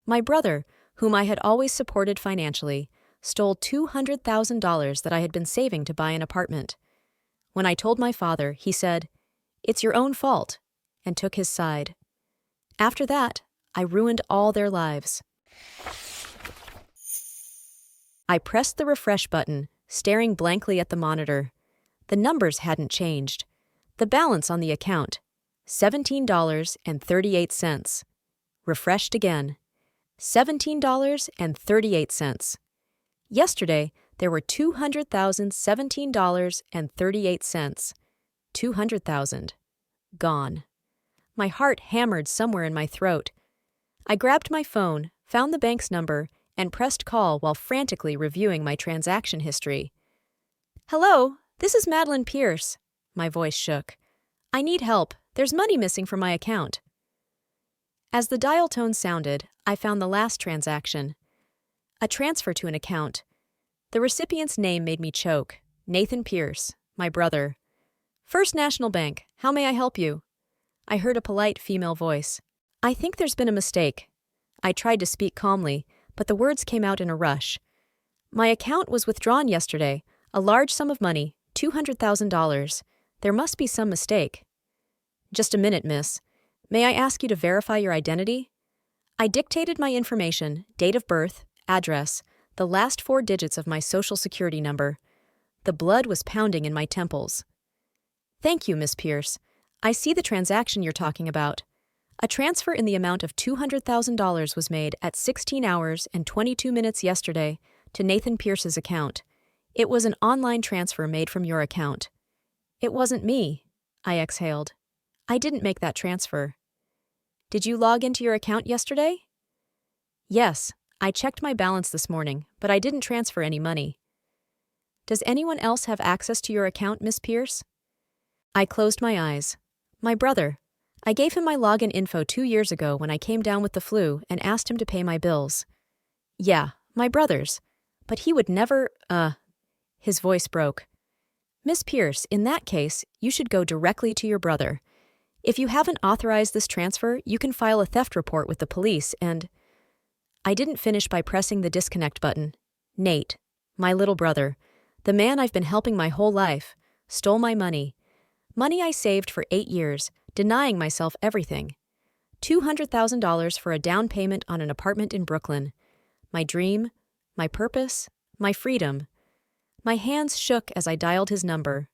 My brother, whom I had always supported financially, stole $200,000 that I had been saving to buy an apartment. When I told my father, he said, "It's your own fault," and took his side. After that, I ruined all their lives. I pressed the refresh button, staring blankly at the monitor. The numbers hadn't changed. The balance on the account, $17.38. Refreshed again. $17.38. Yesterday, there were $200,017.38. 200,000. Gone. My heart hammered somewhere in my throat. I grabbed my phone, found the bank's number, and pressed call while frantically reviewing my transaction history. "Hello, this is Madeline Pierce." My voice shook. "I need help. There's money missing from my account." As the dial tone sounded, I found the last transaction. A transfer to an account. The recipient's name made me choke. Nathan Pierce, my brother. "First National Bank, how may I help you?" I heard a polite female voice. "I think there's been a mistake." I tried to speak calmly, but the words came out in a rush. "My account was withdrawn yesterday, a large sum of money, $200,000. There must be some mistake." "Just a minute, miss. May I ask you to verify your identity?" I dictated my information, date of birth, address, the last 4 digits of my social security number. The blood was pounding in my temples. "Thank you, Miss Pierce. I see the transaction you're talking about. A transfer in the amount of $200,000 was made at 16 hours and 22 minutes yesterday to Nathan Pierce's account. It was an online transfer made from your account." "It wasn't me," I exhaled. "I didn't make that transfer." "Did you log into your account yesterday?" "Yes, I checked my balance this morning, but I didn't transfer any money." "Does anyone else have access to your account, Miss Pierce?" I closed my eyes. My brother. I gave him my login info 2 years ago when I came down with the flu and asked him to pay my bills. "Yeah, my brother's. But he would never, His voice broke. "Miss Pierce, in that case, you should go directly to your brother. If you haven't authorized this transfer, you can file a theft report with the police and—" I didn't finish by pressing the disconnect button. Nate, my little brother, the man I've been helping my whole life, stole my money. Money I saved for 8 years, denying myself everything. $200,000 for a down payment on an apartment in Brooklyn. My dream, my purpose, my freedom. My hands shook as I dialed his number.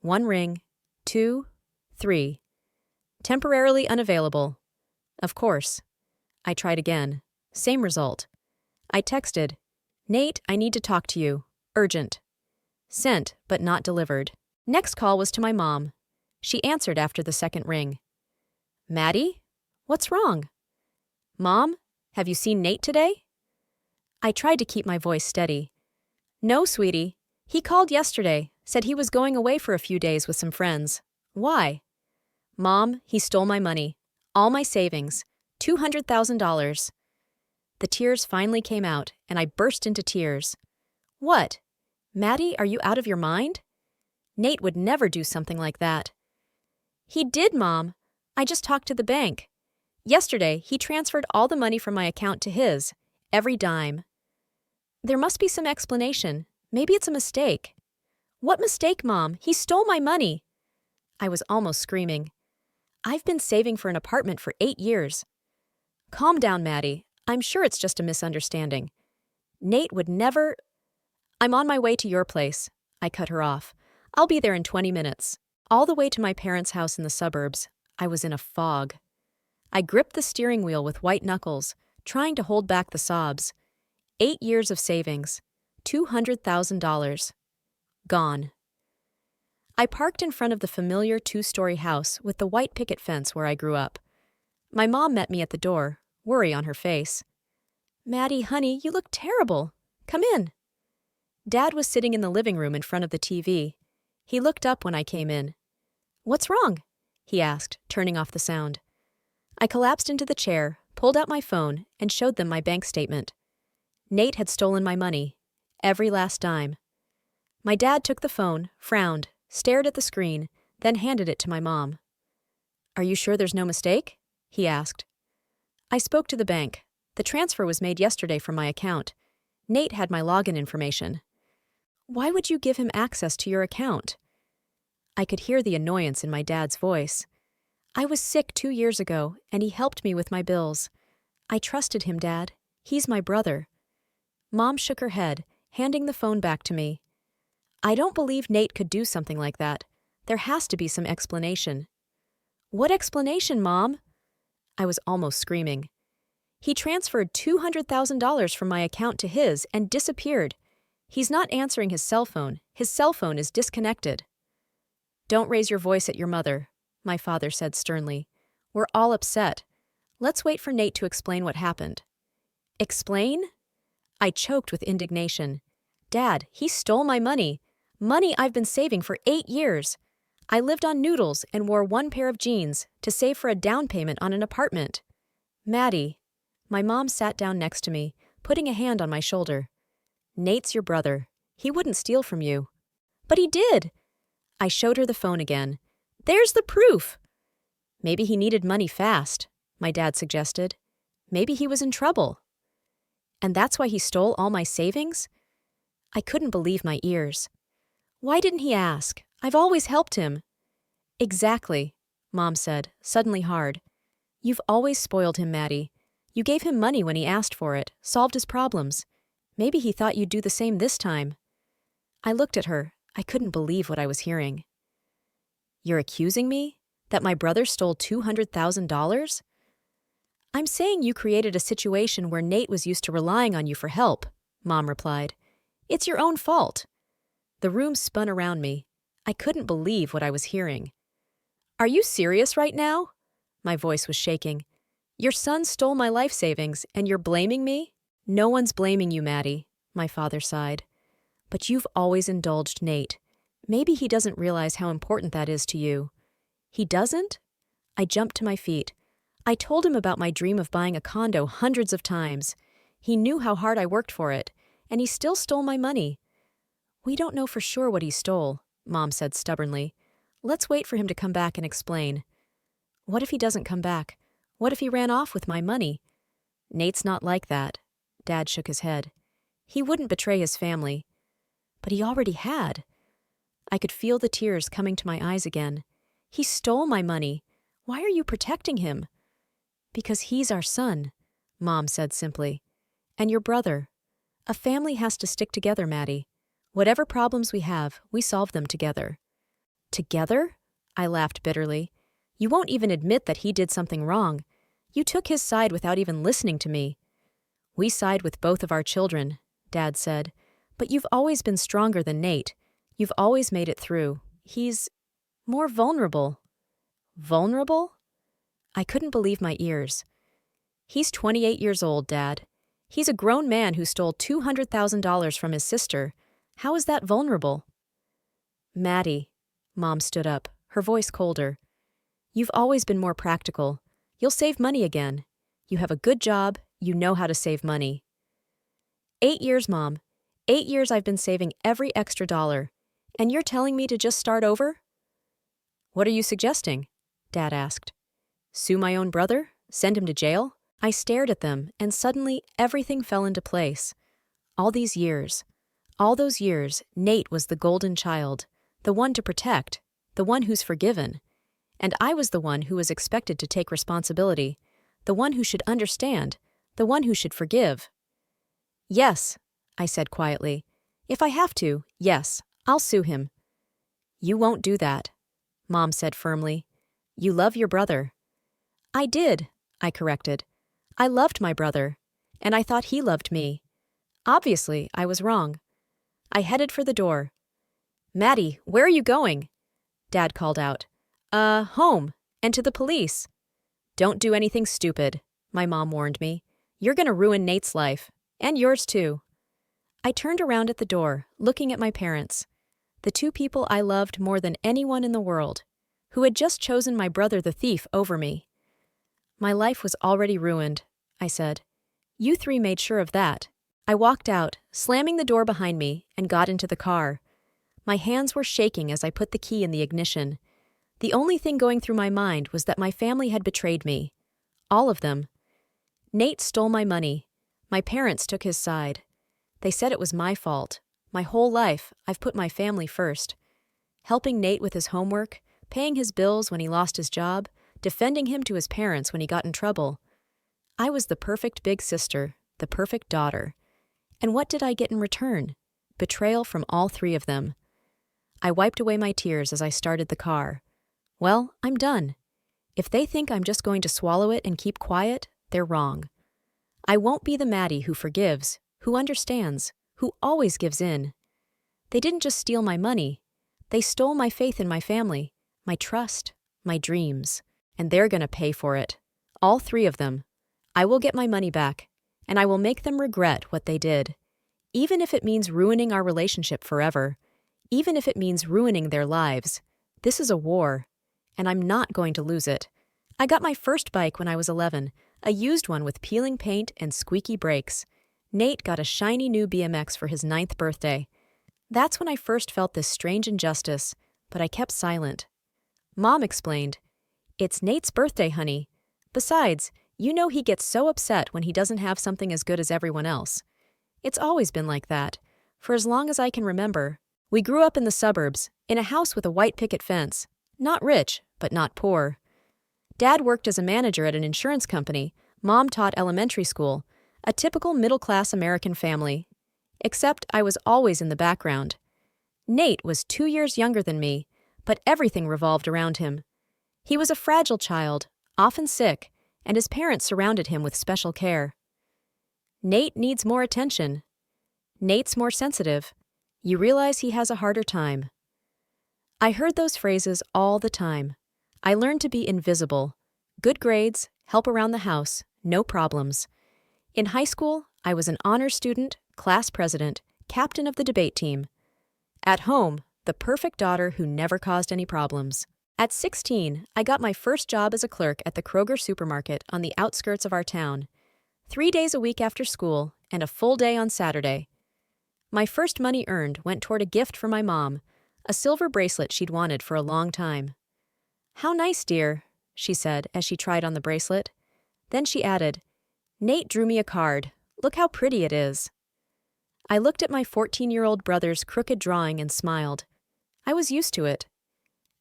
1 ring, 2, 3. Temporarily unavailable. Of course. I tried again. Same result. I texted, "Nate, I need to talk to you. Urgent." Sent, but not delivered. Next call was to my mom. She answered after the second ring. "Maddie? What's wrong?" "Mom, have you seen Nate today?" I tried to keep my voice steady. "No, sweetie. He called yesterday, said he was going away for a few days with some friends. Why?" "Mom, he stole my money. All my savings. $200,000. The tears finally came out, and I burst into tears. "What? Maddie, are you out of your mind? Nate would never do something like that." "He did, Mom. I just talked to the bank. Yesterday, he transferred all the money from my account to his, every dime." "There must be some explanation. Maybe it's a mistake." "What mistake, Mom? He stole my money." I was almost screaming. "I've been saving for an apartment for 8 years. "Calm down, Maddie. I'm sure it's just a misunderstanding. Nate would never—" "I'm on my way to your place." I cut her off. "I'll be there in 20 minutes. All the way to my parents' house in the suburbs, I was in a fog. I gripped the steering wheel with white knuckles, trying to hold back the sobs. 8 years of savings. $200,000. Gone. I parked in front of the familiar 2-story house with the white picket fence where I grew up. My mom met me at the door, worry on her face. "Maddie, honey, you look terrible. Come in." Dad was sitting in the living room in front of the TV. He looked up when I came in. "What's wrong?" he asked, turning off the sound. I collapsed into the chair, pulled out my phone, and showed them my bank statement. Nate had stolen my money, every last dime. My dad took the phone, frowned, stared at the screen, then handed it to my mom. "Are you sure there's no mistake?" he asked. I spoke to the bank. The transfer was made yesterday from my account. Nate had my login information. Why would you give him access to your account? I could hear the annoyance in my dad's voice. I was sick 2 years ago, and he helped me with my bills. I trusted him, Dad. He's my brother. Mom shook her head, handing the phone back to me. I don't believe Nate could do something like that. There has to be some explanation. What explanation, Mom? I was almost screaming. He transferred $200,000 from my account to his and disappeared. He's not answering his cell phone. His cell phone is disconnected. Don't raise your voice at your mother, my father said sternly. We're all upset. Let's wait for Nate to explain what happened. Explain? I choked with indignation. Dad, he stole my money. Money I've been saving for 8 years. I lived on noodles and wore 1 pair of jeans to save for a down payment on an apartment. Maddie. My mom sat down next to me, putting a hand on my shoulder. Nate's your brother. He wouldn't steal from you. But he did. I showed her the phone again. There's the proof. Maybe he needed money fast, my dad suggested. Maybe he was in trouble. And that's why he stole all my savings? I couldn't believe my ears. Why didn't he ask? I've always helped him. Exactly, Mom said, suddenly hard. You've always spoiled him, Maddie. You gave him money when he asked for it, solved his problems. Maybe he thought you'd do the same this time. I looked at her. I couldn't believe what I was hearing. You're accusing me? That my brother stole $200,000? I'm saying you created a situation where Nate was used to relying on you for help, Mom replied. It's your own fault. The room spun around me. I couldn't believe what I was hearing. Are you serious right now? My voice was shaking. Your son stole my life savings, and you're blaming me? No one's blaming you, Maddie, my father sighed. But you've always indulged Nate. Maybe he doesn't realize how important that is to you. He doesn't? I jumped to my feet. I told him about my dream of buying a condo hundreds of times. He knew how hard I worked for it, and he still stole my money. We don't know for sure what he stole, Mom said stubbornly. Let's wait for him to come back and explain. What if he doesn't come back? What if he ran off with my money? Nate's not like that. Dad shook his head. He wouldn't betray his family. But he already had. I could feel the tears coming to my eyes again. He stole my money. Why are you protecting him? Because he's our son, Mom said simply. And your brother. A family has to stick together, Maddie. Whatever problems we have, we solve them together. Together? I laughed bitterly. You won't even admit that he did something wrong. You took his side without even listening to me. We side with both of our children, Dad said. But you've always been stronger than Nate. You've always made it through. He's more vulnerable. Vulnerable? I couldn't believe my ears. He's 28 years old, Dad. He's a grown man who stole $200,000 from his sister. How is that vulnerable? Maddie, Mom stood up, her voice colder. You've always been more practical. You'll save money again. You have a good job. You know how to save money. 8 years, Mom. 8 years I've been saving every extra dollar. And you're telling me to just start over? What are you suggesting? Dad asked. Sue my own brother? Send him to jail? I stared at them, and suddenly everything fell into place. All those years, Nate was the golden child, the one to protect, the one who's forgiven. And I was the one who was expected to take responsibility, the one who should understand, the one who should forgive. Yes, I said quietly. If I have to, yes, I'll sue him. You won't do that, Mom said firmly. You love your brother. I did, I corrected. I loved my brother, and I thought he loved me. Obviously, I was wrong. I headed for the door. Maddie, where are you going? Dad called out. Home, and to the police. Don't do anything stupid, my mom warned me. You're going to ruin Nate's life, and yours too. I turned around at the door, looking at my parents, the two people I loved more than anyone in the world, who had just chosen my brother the thief over me. My life was already ruined, I said. You three made sure of that. I walked out, slamming the door behind me, and got into the car. My hands were shaking as I put the key in the ignition. The only thing going through my mind was that my family had betrayed me. All of them. Nate stole my money. My parents took his side. They said it was my fault. My whole life, I've put my family first. Helping Nate with his homework, paying his bills when he lost his job, defending him to his parents when he got in trouble. I was the perfect big sister, the perfect daughter. And what did I get in return? Betrayal from all three of them. I wiped away my tears as I started the car. Well, I'm done. If they think I'm just going to swallow it and keep quiet, they're wrong. I won't be the Maddie who forgives, who understands, who always gives in. They didn't just steal my money. They stole my faith in my family, my trust, my dreams. And they're gonna pay for it. All three of them. I will get my money back, and I will make them regret what they did. Even if it means ruining our relationship forever. Even if it means ruining their lives. This is a war, and I'm not going to lose it. I got my first bike when I was 11, a used one with peeling paint and squeaky brakes. Nate got a shiny new BMX for his 9th birthday. That's when I first felt this strange injustice, but I kept silent. Mom explained, "It's Nate's birthday, honey. Besides, you know he gets so upset when he doesn't have something as good as everyone else. It's always been like that, for as long as I can remember. We grew up in the suburbs, in a house with a white picket fence. Not rich, but not poor. Dad worked as a manager at an insurance company. Mom taught elementary school. A typical middle-class American family. Except I was always in the background. Nate was 2 years younger than me, but everything revolved around him. He was a fragile child, often sick, and his parents surrounded him with special care. Nate needs more attention. Nate's more sensitive. You realize he has a harder time. I heard those phrases all the time. I learned to be invisible. Good grades, help around the house, no problems. In high school, I was an honor student, class president, captain of the debate team. At home, the perfect daughter who never caused any problems. At 16, I got my first job as a clerk at the Kroger supermarket on the outskirts of our town. 3 days a week after school, and a full day on Saturday. My first money earned went toward a gift for my mom, a silver bracelet she'd wanted for a long time. "How nice, dear," she said as she tried on the bracelet. Then she added, "Nate drew me a card. Look how pretty it is." I looked at my 14-year-old brother's crooked drawing and smiled. I was used to it.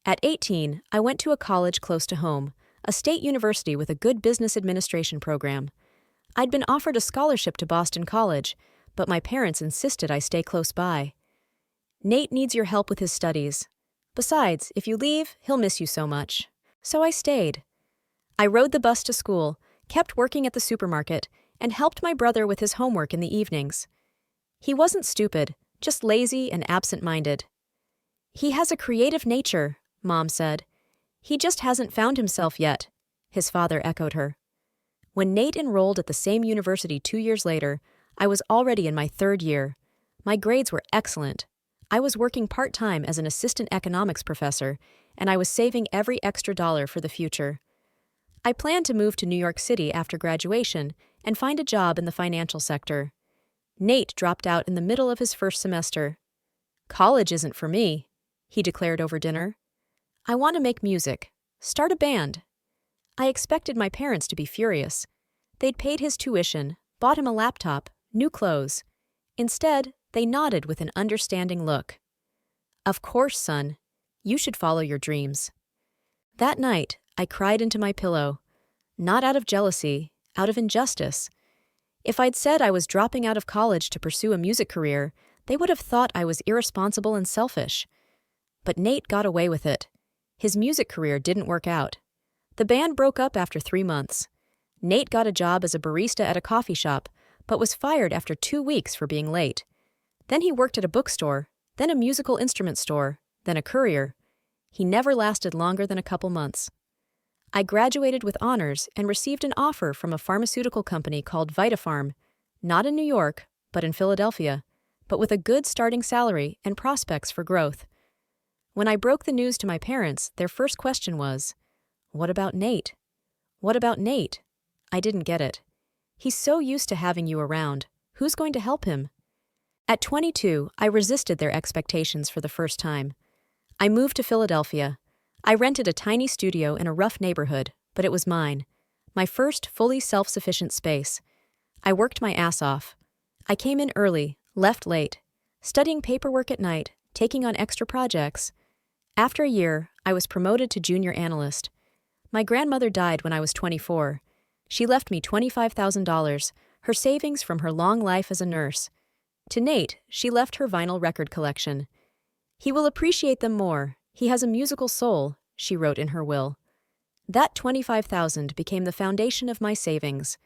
At 18, I went to a college close to home, a state university with a good business administration program. I'd been offered a scholarship to Boston College, but my parents insisted I stay close by. "Nate needs your help with his studies. Besides, if you leave, he'll miss you so much." So I stayed. I rode the bus to school, kept working at the supermarket, and helped my brother with his homework in the evenings. He wasn't stupid, just lazy and absent-minded. "He has a creative nature," Mom said. "He just hasn't found himself yet," his father echoed her. When Nate enrolled at the same university 2 years later, I was already in my 3rd year. My grades were excellent. I was working part-time as an assistant economics professor, and I was saving every extra dollar for the future. I planned to move to New York City after graduation and find a job in the financial sector. Nate dropped out in the middle of his first semester. "College isn't for me," he declared over dinner. "I want to make music. Start a band." I expected my parents to be furious. They'd paid his tuition, bought him a laptop, new clothes. Instead, they nodded with an understanding look. "Of course, son. You should follow your dreams." That night, I cried into my pillow. Not out of jealousy, out of injustice. If I'd said I was dropping out of college to pursue a music career, they would have thought I was irresponsible and selfish. But Nate got away with it. His music career didn't work out. The band broke up after 3 months. Nate got a job as a barista at a coffee shop, but was fired after 2 weeks for being late. Then he worked at a bookstore, then a musical instrument store, then a courier. He never lasted longer than a couple months. I graduated with honors and received an offer from a pharmaceutical company called Vitafarm, not in New York, but in Philadelphia, but with a good starting salary and prospects for growth. When I broke the news to my parents, their first question was, "What about Nate? What about Nate?" I didn't get it. He's so used to having you around. Who's going to help him? At 22, I resisted their expectations for the first time. I moved to Philadelphia. I rented a tiny studio in a rough neighborhood, but it was mine. My first fully self-sufficient space. I worked my ass off. I came in early, left late, studying paperwork at night, taking on extra projects. After a year, I was promoted to junior analyst. My grandmother died when I was 24. She left me $25,000, her savings from her long life as a nurse. To Nate, she left her vinyl record collection. "He will appreciate them more. He has a musical soul," she wrote in her will. That $25,000 became the foundation of my savings.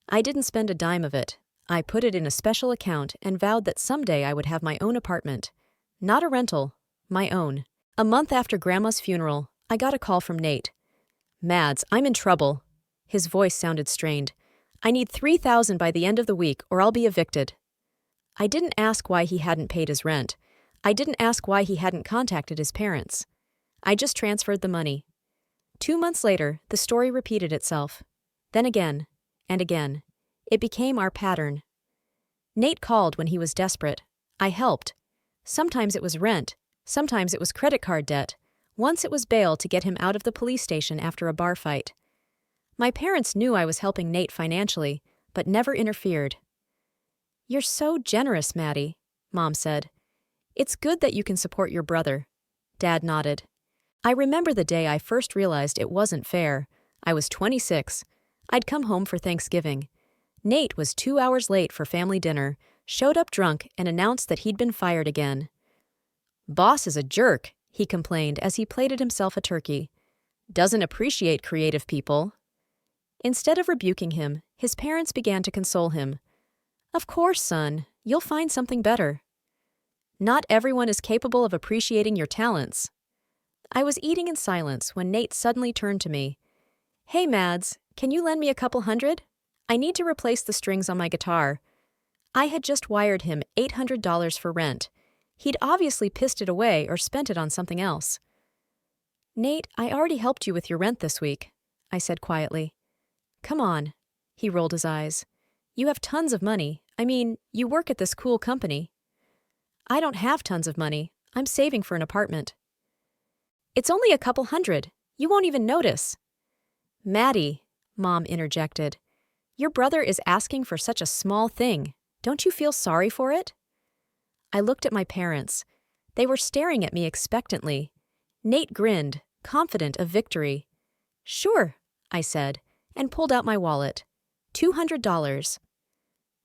I didn't spend a dime of it. I put it in a special account and vowed that someday I would have my own apartment. Not a rental, my own. A month after Grandma's funeral, I got a call from Nate. "Mads, I'm in trouble." His voice sounded strained. "I need $3,000 by the end of the week or I'll be evicted." I didn't ask why he hadn't paid his rent. I didn't ask why he hadn't contacted his parents. I just transferred the money. 2 months later, the story repeated itself. Then again, and again. It became our pattern. Nate called when he was desperate. I helped. Sometimes it was rent. Sometimes it was credit card debt. Once it was bail to get him out of the police station after a bar fight. My parents knew I was helping Nate financially, but never interfered. "You're so generous, Maddie," Mom said. "It's good that you can support your brother." Dad nodded. I remember the day I first realized it wasn't fair. I was 26. I'd come home for Thanksgiving. Nate was 2 hours late for family dinner, showed up drunk, and announced that he'd been fired again. "Boss is a jerk," he complained as he plated himself a turkey. "Doesn't appreciate creative people." Instead of rebuking him, his parents began to console him. "Of course, son, you'll find something better." Not everyone is capable of appreciating your talents. I was eating in silence when Nate suddenly turned to me. "Hey, Mads, can you lend me a couple hundred? I need to replace the strings on my guitar." I had just wired him $800 for rent. He'd obviously pissed it away or spent it on something else. "Nate, I already helped you with your rent this week," I said quietly. "Come on." He rolled his eyes. "You have tons of money. I mean, you work at this cool company." "I don't have tons of money. I'm saving for an apartment." "It's only a couple hundred. You won't even notice." "Maddie," Mom interjected, "your brother is asking for such a small thing. Don't you feel sorry for it?" I looked at my parents. They were staring at me expectantly. Nate grinned, confident of victory. "Sure," I said, and pulled out my wallet. $200.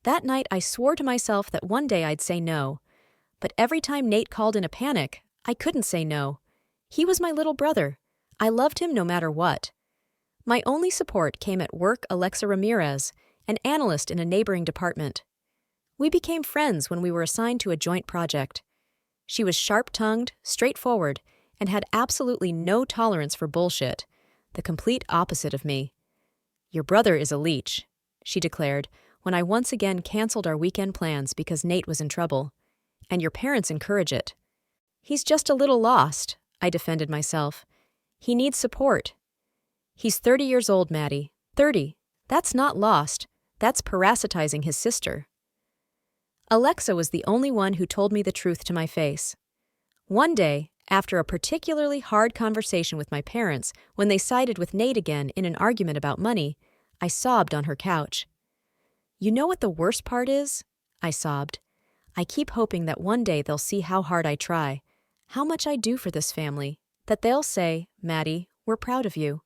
That night I swore to myself that one day I'd say no. But every time Nate called in a panic, I couldn't say no. He was my little brother. I loved him no matter what. My only support came at work. Alexa Ramirez, an analyst in a neighboring department. We became friends when we were assigned to a joint project. She was sharp-tongued, straightforward, and had absolutely no tolerance for bullshit, the complete opposite of me. "Your brother is a leech," she declared when I once again canceled our weekend plans because Nate was in trouble. "And your parents encourage it." "He's just a little lost," I defended myself. "He needs support." "He's 30 years old, Maddie. 30. That's not lost. That's parasitizing his sister." Alexa was the only one who told me the truth to my face. One day, after a particularly hard conversation with my parents when they sided with Nate again in an argument about money, I sobbed on her couch. "You know what the worst part is?" I sobbed. "I keep hoping that one day they'll see how hard I try, how much I do for this family, that they'll say, 'Maddie, we're proud of you.'"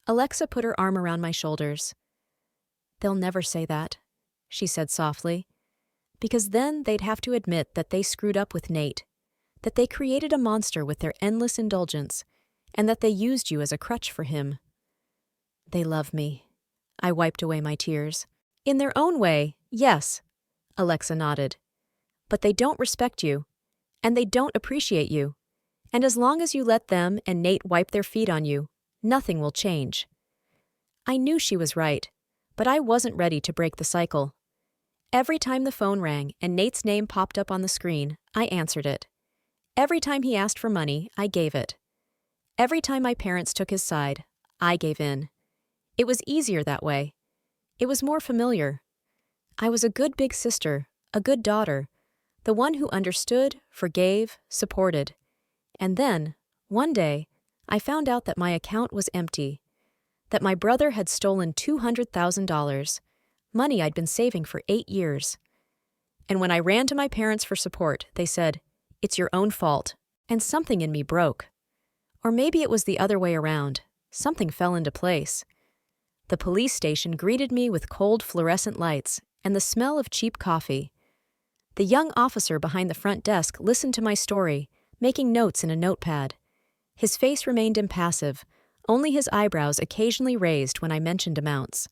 Alexa put her arm around my shoulders. "They'll never say that," she said softly, "because then they'd have to admit that they screwed up with Nate, that they created a monster with their endless indulgence, and that they used you as a crutch for him." "They love me." I wiped away my tears. "In their own way, yes," Alexa nodded. "But they don't respect you, and they don't appreciate you. And as long as you let them and Nate wipe their feet on you, nothing will change." I knew she was right, but I wasn't ready to break the cycle. Every time the phone rang and Nate's name popped up on the screen, I answered it. Every time he asked for money, I gave it. Every time my parents took his side, I gave in. It was easier that way. It was more familiar. I was a good big sister, a good daughter, the one who understood, forgave, supported. And then, one day, I found out that my account was empty, that my brother had stolen $200,000, money I'd been saving for 8 years. And when I ran to my parents for support, they said, "It's your own fault," and something in me broke. Or maybe it was the other way around. Something fell into place. The police station greeted me with cold fluorescent lights and the smell of cheap coffee. The young officer behind the front desk listened to my story, making notes in a notepad. His face remained impassive, only his eyebrows occasionally raised when I mentioned amounts.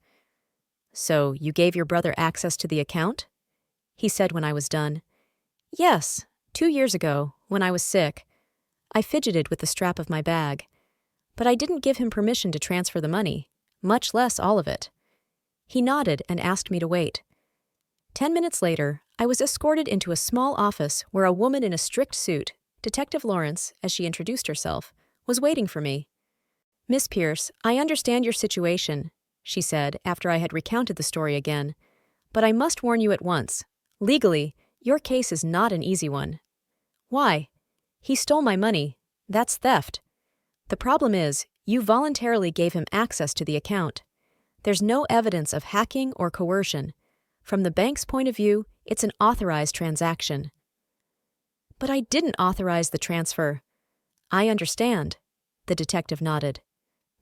"So, you gave your brother access to the account?" he said when I was done. "Yes, 2 years ago, when I was sick." I fidgeted with the strap of my bag. But I didn't give him permission to transfer the money, much less all of it. He nodded and asked me to wait. 10 minutes later, I was escorted into a small office where a woman in a strict suit, Detective Lawrence, as she introduced herself, was waiting for me. "Miss Pierce, I understand your situation," she said after I had recounted the story again. "But I must warn you at once. Legally, your case is not an easy one." "Why?" "He stole my money. That's theft. The problem is, you voluntarily gave him access to the account. There's no evidence of hacking or coercion. From the bank's point of view, it's an authorized transaction." "But I didn't authorize the transfer." "I understand," the detective nodded.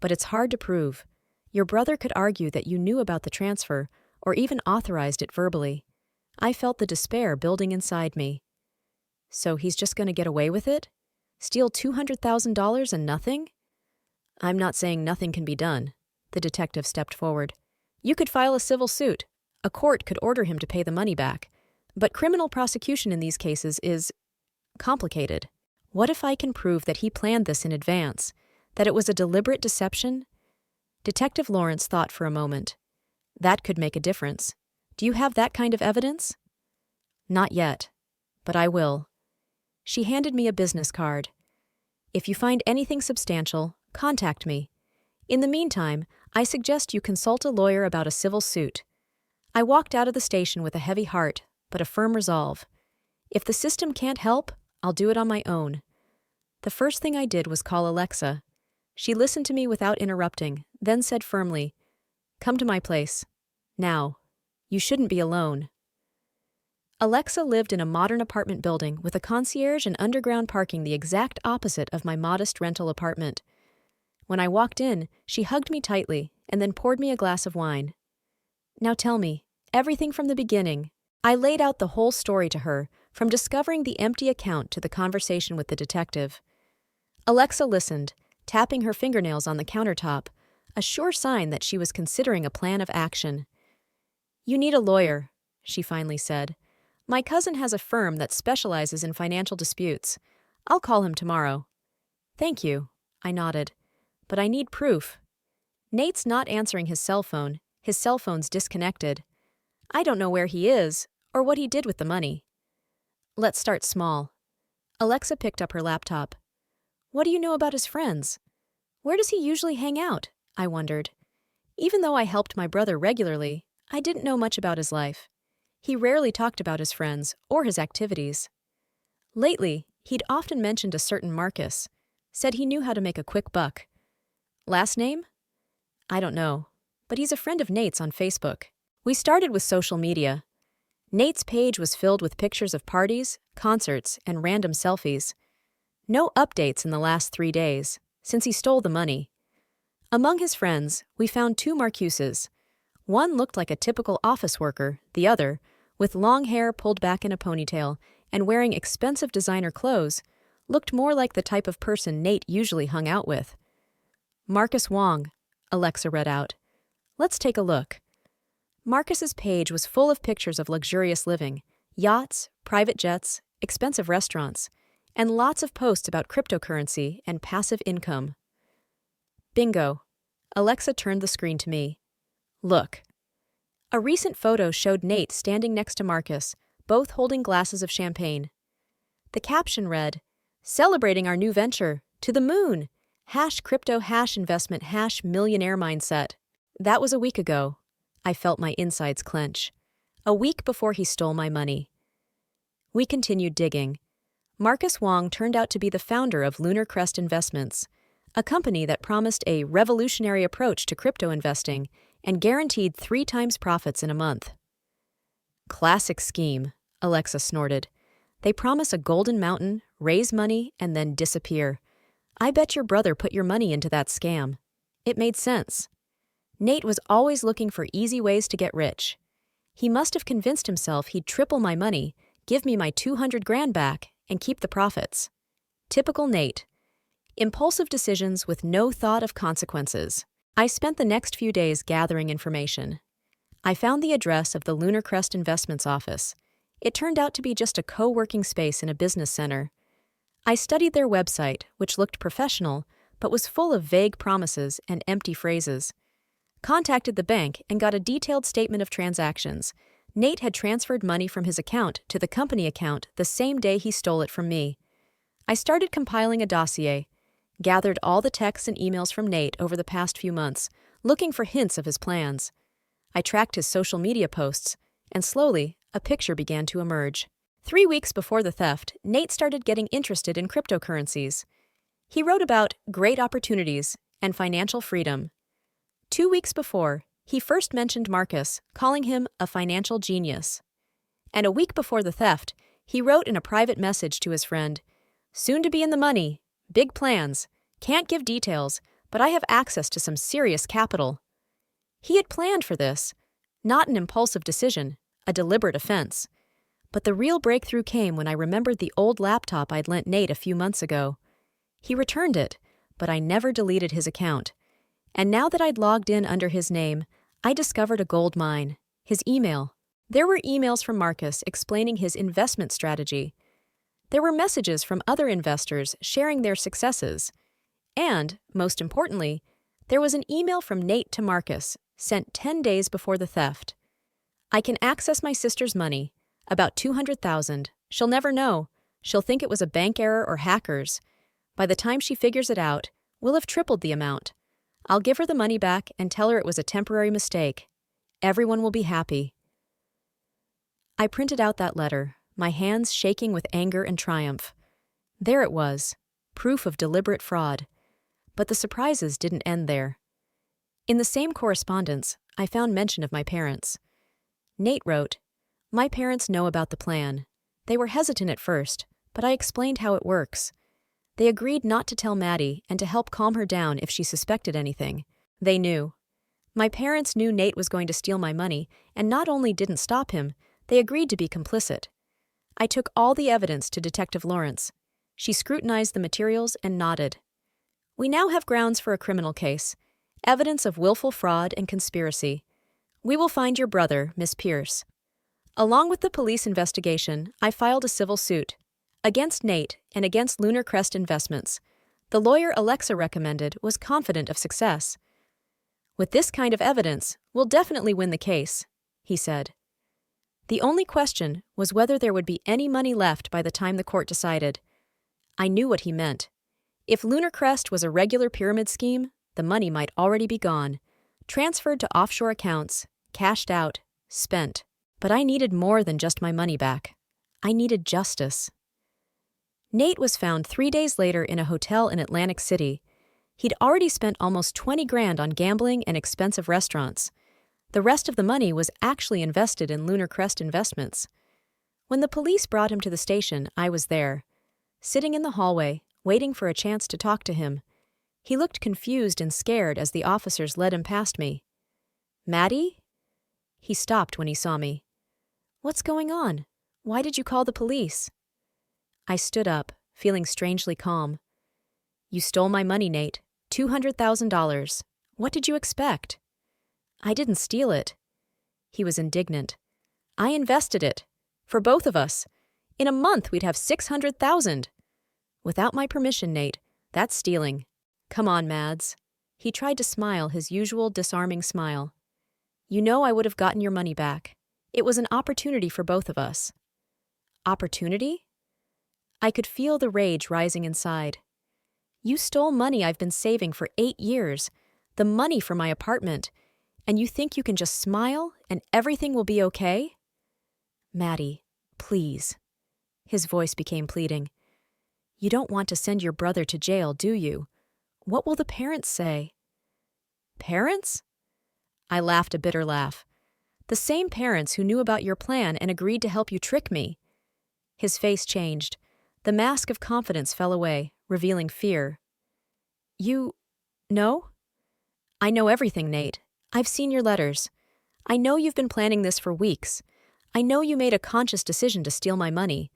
"But it's hard to prove. Your brother could argue that you knew about the transfer or even authorized it verbally." I felt the despair building inside me. "So he's just going to get away with it? Steal $200,000 and nothing?" "I'm not saying nothing can be done." The detective stepped forward. "You could file a civil suit. A court could order him to pay the money back. But criminal prosecution in these cases is complicated. What if I can prove that he planned this in advance, that it was a deliberate deception?" Detective Lawrence thought for a moment. "That could make a difference. Do you have that kind of evidence?" "Not yet, but I will." She handed me a business card. "If you find anything substantial, contact me. In the meantime, I suggest you consult a lawyer about a civil suit." I walked out of the station with a heavy heart, but a firm resolve. If the system can't help, I'll do it on my own. The first thing I did was call Alexa. She listened to me without interrupting, then said firmly, "Come to my place. Now. You shouldn't be alone." Alexa lived in a modern apartment building with a concierge and underground parking the exact opposite of my modest rental apartment. When I walked in, she hugged me tightly and then poured me a glass of wine. "Now tell me, everything from the beginning." I laid out the whole story to her, from discovering the empty account to the conversation with the detective. Alexa listened, tapping her fingernails on the countertop, a sure sign that she was considering a plan of action. "You need a lawyer," she finally said. "My cousin has a firm that specializes in financial disputes. I'll call him tomorrow." "Thank you," I nodded. "But I need proof." "Nate's not answering his cell phone. His cell phone's disconnected. I don't know where he is, or what he did with the money." "Let's start small." Alexa picked up her laptop. "What do you know about his friends? Where does he usually hang out?" I wondered. Even though I helped my brother regularly, I didn't know much about his life. He rarely talked about his friends or his activities. Lately, he'd often mentioned a certain Marcus, said he knew how to make a quick buck. "Last name?" "I don't know, but he's a friend of Nate's on Facebook. We started with social media. Nate's page was filled with pictures of parties, concerts, and random selfies. No updates in the last 3 days, since he stole the money. Among his friends, we found 2 Marcuses. One looked like a typical office worker, the other, with long hair pulled back in a ponytail and wearing expensive designer clothes, looked more like the type of person Nate usually hung out with. "Marcus Wong," Alexa read out. "Let's take a look." Marcus's page was full of pictures of luxurious living, yachts, private jets, expensive restaurants, and lots of posts about cryptocurrency and passive income. Bingo. Alexa turned the screen to me. "Look." A recent photo showed Nate standing next to Marcus, both holding glasses of champagne. The caption read, "Celebrating our new venture, to the moon! #crypto #investment #millionaire mindset." That was a week ago. I felt my insides clench. A week before he stole my money. We continued digging. Marcus Wong turned out to be the founder of Lunar Crest Investments, a company that promised a revolutionary approach to crypto investing and guaranteed 3 times profits in a month. Classic scheme, Alexa snorted. They promise a golden mountain, raise money, and then disappear. I bet your brother put your money into that scam. It made sense. Nate was always looking for easy ways to get rich. He must have convinced himself he'd triple my money, give me my 200 grand back, and keep the profits. Typical Nate. Impulsive decisions with no thought of consequences. I spent the next few days gathering information. I found the address of the Lunar Crest Investments office. It turned out to be just a co-working space in a business center. I studied their website, which looked professional, but was full of vague promises and empty phrases. Contacted the bank and got a detailed statement of transactions. Nate had transferred money from his account to the company account the same day he stole it from me. I started compiling a dossier, gathered all the texts and emails from Nate over the past few months, looking for hints of his plans. I tracked his social media posts, and slowly, a picture began to emerge. 3 weeks before the theft, Nate started getting interested in cryptocurrencies. He wrote about great opportunities and financial freedom. 2 weeks before, he first mentioned Marcus, calling him a financial genius. And a week before the theft, he wrote in a private message to his friend, "Soon to be in the money, big plans, can't give details, but I have access to some serious capital." He had planned for this, not an impulsive decision, a deliberate offense. But the real breakthrough came when I remembered the old laptop I'd lent Nate a few months ago. He returned it, but I never deleted his account. And now that I'd logged in under his name, I discovered a gold mine, his email. There were emails from Marcus explaining his investment strategy. There were messages from other investors sharing their successes. And, most importantly, there was an email from Nate to Marcus, sent 10 days before the theft. I can access my sister's money, about $200,000. She'll never know. She'll think it was a bank error or hackers. By the time she figures it out, we'll have tripled the amount. I'll give her the money back and tell her it was a temporary mistake. Everyone will be happy. I printed out that letter, my hands shaking with anger and triumph. There it was, proof of deliberate fraud. But the surprises didn't end there. In the same correspondence, I found mention of my parents. Nate wrote, "My parents know about the plan. They were hesitant at first, but I explained how it works. They agreed not to tell Maddie and to help calm her down if she suspected anything. They knew. My parents knew Nate was going to steal my money and not only didn't stop him, they agreed to be complicit. I took all the evidence to Detective Lawrence. She scrutinized the materials and nodded. We now have grounds for a criminal case, evidence of willful fraud and conspiracy. We will find your brother, Miss Pierce." Along with the police investigation, I filed a civil suit against Nate and against Lunar Crest Investments. The lawyer Alexa recommended was confident of success. "With this kind of evidence, we'll definitely win the case," he said. The only question was whether there would be any money left by the time the court decided. I knew what he meant. If Lunar Crest was a regular pyramid scheme, the money might already be gone, transferred to offshore accounts, cashed out, spent. But I needed more than just my money back. I needed justice. Nate was found 3 days later in a hotel in Atlantic City. He'd already spent almost 20 grand on gambling and expensive restaurants. The rest of the money was actually invested in Lunar Crest Investments. When the police brought him to the station, I was there, sitting in the hallway, waiting for a chance to talk to him. He looked confused and scared as the officers led him past me. "Maddie?" He stopped when he saw me. "What's going on? Why did you call the police?" I stood up, feeling strangely calm. "You stole my money, Nate. $200,000. What did you expect?" "I didn't steal it." He was indignant. "I invested it. For both of us. In a month we'd have $600,000. "Without my permission, Nate. That's stealing. Come on, Mads." He tried to smile his usual disarming smile. "You know I would have gotten your money back. It was an opportunity for both of us." "Opportunity?" I could feel the rage rising inside. "You stole money I've been saving for 8 years, the money for my apartment, and you think you can just smile and everything will be okay?" "Maddie, please." His voice became pleading. "You don't want to send your brother to jail, do you? What will the parents say? Parents? I laughed a bitter laugh. The same parents who knew about your plan and agreed to help you trick me. His face changed. The mask of confidence fell away, revealing fear. You know? I know everything, Nate. I've seen your letters. I know you've been planning this for weeks. I know you made a conscious decision to steal my money.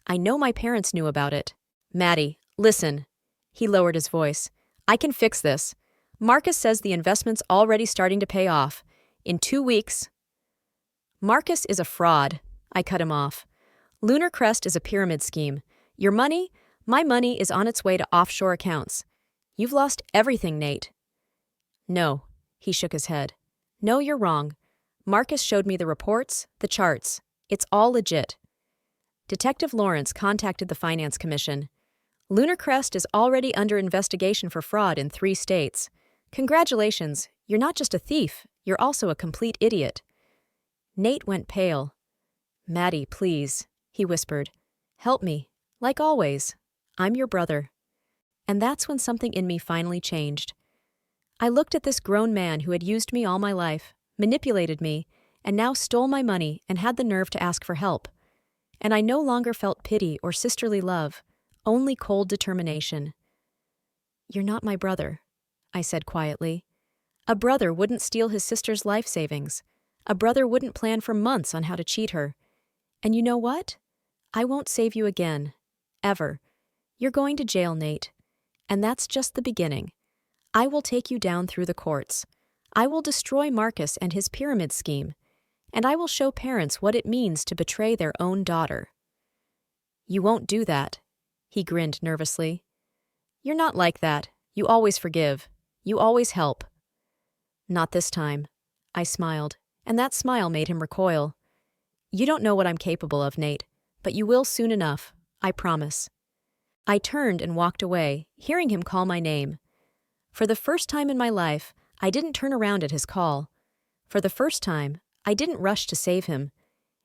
I know my parents knew about it. Maddie, listen. He lowered his voice. I can fix this. Marcus says the investment's already starting to pay off. In 2 weeks. Marcus is a fraud. I cut him off. Lunar Crest is a pyramid scheme. Your money, my money, is on its way to offshore accounts. You've lost everything, Nate. No. He shook his head. No, you're wrong. Marcus showed me the reports, the charts. It's all legit. Detective Lawrence contacted the Finance Commission. Lunar Crest is already under investigation for fraud in 3 states. Congratulations, you're not just a thief, you're also a complete idiot. Nate went pale. Maddie, please, he whispered. Help me, like always. I'm your brother. And that's when something in me finally changed. I looked at this grown man who had used me all my life, manipulated me, and now stole my money and had the nerve to ask for help. And I no longer felt pity or sisterly love, only cold determination. You're not my brother, I said quietly. A brother wouldn't steal his sister's life savings. A brother wouldn't plan for months on how to cheat her. And you know what? I won't save you again. Ever. You're going to jail, Nate. And that's just the beginning. I will take you down through the courts. I will destroy Marcus and his pyramid scheme. And I will show parents what it means to betray their own daughter. You won't do that. He grinned nervously. You're not like that. You always forgive. You always help. Not this time. I smiled, and that smile made him recoil. You don't know what I'm capable of, Nate, but you will soon enough, I promise. I turned and walked away, hearing him call my name. For the first time in my life, I didn't turn around at his call. For the first time, I didn't rush to save him.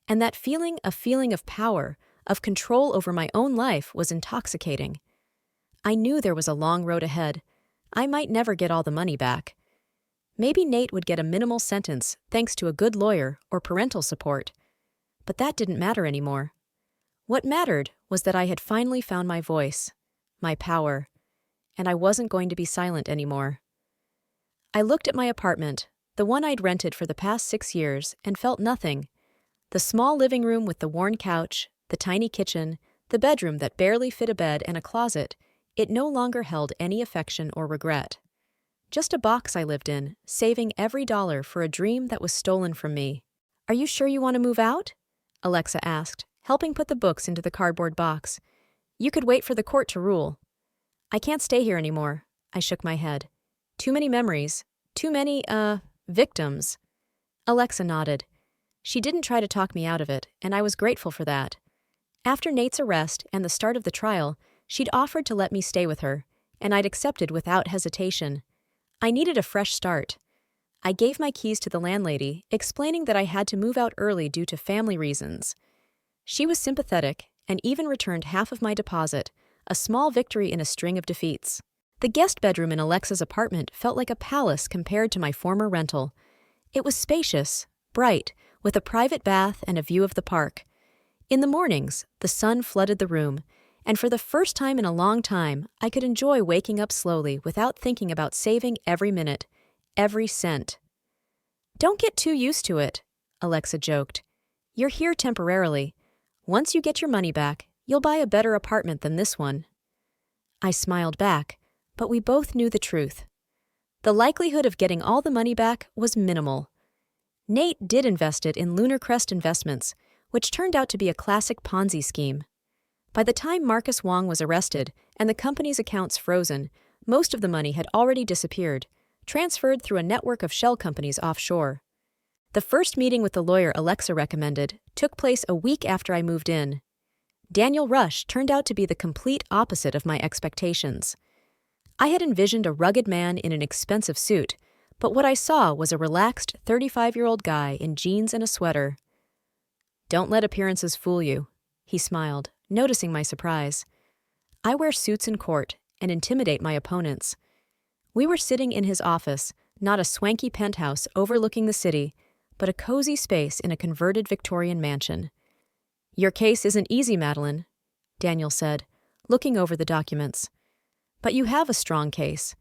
And that feeling, a feeling of power, of control over my own life, was intoxicating. I knew there was a long road ahead. I might never get all the money back. Maybe Nate would get a minimal sentence thanks to a good lawyer or parental support. But that didn't matter anymore. What mattered was that I had finally found my voice, my power, and I wasn't going to be silent anymore. I looked at my apartment, the one I'd rented for the past 6 years, and felt nothing. The small living room with the worn couch, the tiny kitchen, the bedroom that barely fit a bed and a closet, it no longer held any affection or regret. Just a box I lived in, saving every dollar for a dream that was stolen from me. Are you sure you want to move out? Alexa asked, helping put the books into the cardboard box. You could wait for the court to rule. I can't stay here anymore. I shook my head. Too many memories. Too many, victims. Alexa nodded. She didn't try to talk me out of it, and I was grateful for that. After Nate's arrest and the start of the trial, she'd offered to let me stay with her, and I'd accepted without hesitation. I needed a fresh start. I gave my keys to the landlady, explaining that I had to move out early due to family reasons. She was sympathetic and even returned half of my deposit, a small victory in a string of defeats. The guest bedroom in Alexa's apartment felt like a palace compared to my former rental. It was spacious, bright, with a private bath and a view of the park. In the mornings, the sun flooded the room, and for the first time in a long time, I could enjoy waking up slowly without thinking about saving every minute, every cent. Don't get too used to it, Alexa joked. You're here temporarily. Once you get your money back, you'll buy a better apartment than this one. I smiled back, but we both knew the truth. The likelihood of getting all the money back was minimal. Nate did invest it in Lunar Crest Investments, which turned out to be a classic Ponzi scheme. By the time Marcus Wong was arrested and the company's accounts frozen, most of the money had already disappeared, transferred through a network of shell companies offshore. The first meeting with the lawyer Alexa recommended took place a week after I moved in. Daniel Rush turned out to be the complete opposite of my expectations. I had envisioned a rugged man in an expensive suit, but what I saw was a relaxed 35-year-old guy in jeans and a sweater. Don't let appearances fool you, he smiled, noticing my surprise. I wear suits in court and intimidate my opponents. We were sitting in his office, not a swanky penthouse overlooking the city, but a cozy space in a converted Victorian mansion. "Your case isn't easy, Madeline," Daniel said, looking over the documents. "But you have a strong case.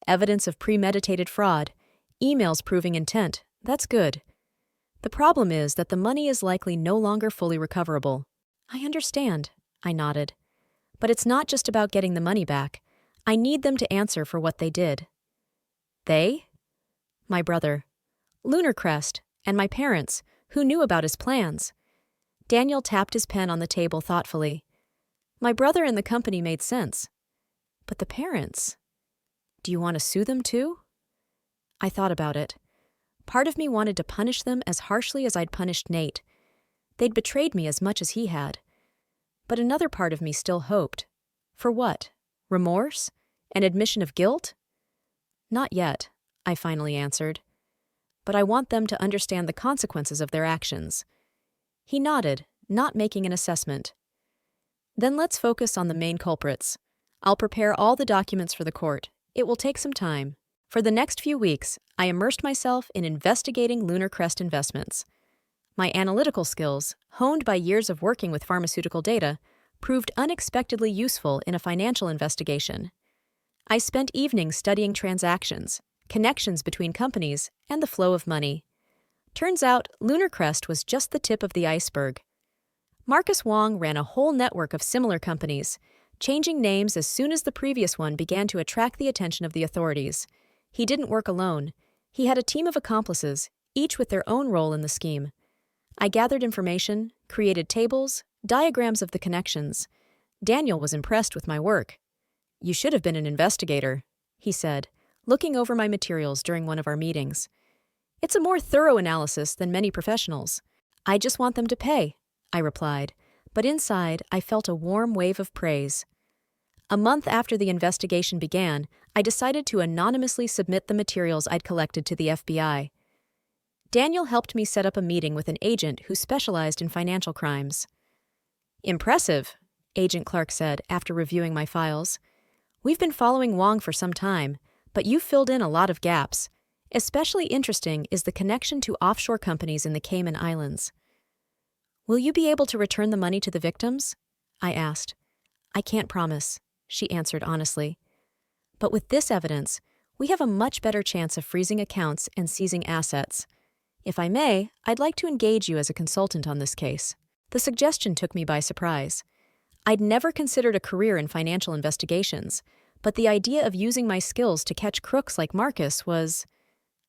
Evidence of premeditated fraud, emails proving intent, that's good. The problem is that the money is likely no longer fully recoverable." "I understand," I nodded. "But it's not just about getting the money back. I need them to answer for what they did." "They?" "My brother, Lunar Crest, and my parents, who knew about his plans." Daniel tapped his pen on the table thoughtfully. "My brother and the company made sense. But the parents? Do you want to sue them too?" I thought about it. Part of me wanted to punish them as harshly as I'd punished Nate. They'd betrayed me as much as he had. But another part of me still hoped. For what? Remorse? An admission of guilt? "Not yet," I finally answered. "But I want them to understand the consequences of their actions." He nodded, not making an assessment. "Then let's focus on the main culprits. I'll prepare all the documents for the court. It will take some time." For the next few weeks, I immersed myself in investigating Lunar Crest investments. My analytical skills, honed by years of working with pharmaceutical data, proved unexpectedly useful in a financial investigation. I spent evenings studying transactions, connections between companies, and the flow of money. Turns out, Lunar Crest was just the tip of the iceberg. Marcus Wong ran a whole network of similar companies, changing names as soon as the previous one began to attract the attention of the authorities. He didn't work alone. He had a team of accomplices, each with their own role in the scheme. I gathered information, created tables, diagrams of the connections. Daniel was impressed with my work. "You should have been an investigator," he said, looking over my materials during one of our meetings. "It's a more thorough analysis than many professionals." "I just want them to pay," I replied, but inside I felt a warm wave of praise. A month after the investigation began, I decided to anonymously submit the materials I'd collected to the FBI. Daniel helped me set up a meeting with an agent who specialized in financial crimes. "Impressive," Agent Clark said after reviewing my files. "We've been following Wong for some time, but you've filled in a lot of gaps. Especially interesting is the connection to offshore companies in the Cayman Islands." "Will you be able to return the money to the victims?" I asked. "I can't promise," she answered honestly. "But with this evidence, we have a much better chance of freezing accounts and seizing assets. If I may, I'd like to engage you as a consultant on this case." The suggestion took me by surprise. I'd never considered a career in financial investigations, but the idea of using my skills to catch crooks like Marcus was